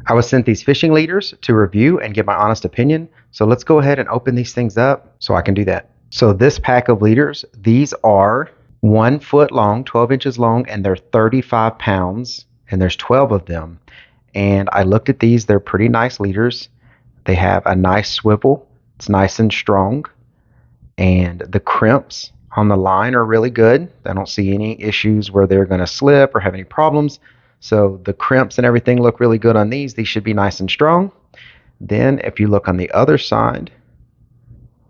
I was sent these fishing leaders to review and give my honest opinion. So let's go ahead and open these things up so I can do that. So this pack of leaders, these are 1 foot long, 12 inches long, and they're 35 pounds, and there's 12 of them. And I looked at these, they're pretty nice leaders. They have a nice swivel, it's nice and strong, and the crimps on the line are really good. I don't see any issues where they're going to slip or have any problems. So the crimps and everything look really good on these. These should be nice and strong. Then if you look on the other side,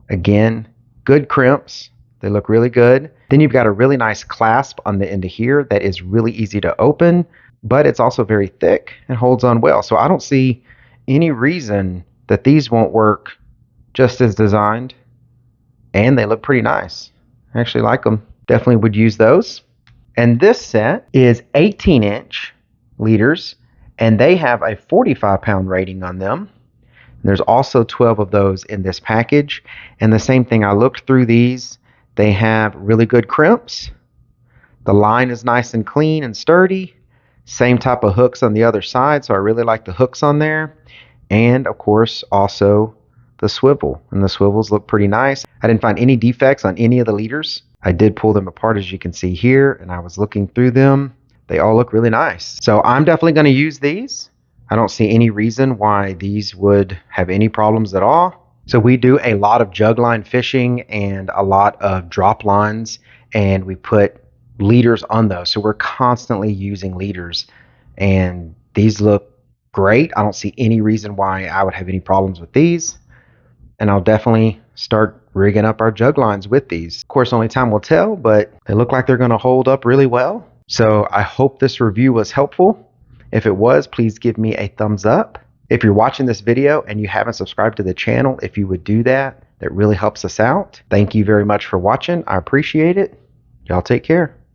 again, good crimps. They look really good. Then you've got a really nice clasp on the end of here that is really easy to open, but it's also very thick and holds on well. So I don't see any reason that these won't work just as designed, and they look pretty nice. I actually like them. Definitely would use those. And this set is 18-inch leaders, and they have a 45-pound rating on them. There's also 12 of those in this package. And the same thing, I looked through these. They have really good crimps. The line is nice and clean and sturdy. Same type of hooks on the other side, so I really like the hooks on there. And of course, also the swivel. And the swivels look pretty nice. I didn't find any defects on any of the leaders. I did pull them apart, as you can see here, and I was looking through them. They all look really nice. So I'm definitely going to use these. I don't see any reason why these would have any problems at all. So we do a lot of jug line fishing and a lot of drop lines, and we put leaders on those. So we're constantly using leaders, and these look great. I don't see any reason why I would have any problems with these. And I'll definitely start rigging up our jug lines with these. Of course, only time will tell, but they look like they're going to hold up really well. So I hope this review was helpful. If it was, please give me a thumbs up. If you're watching this video and you haven't subscribed to the channel, if you would do that, that really helps us out. Thank you very much for watching. I appreciate it. Y'all take care.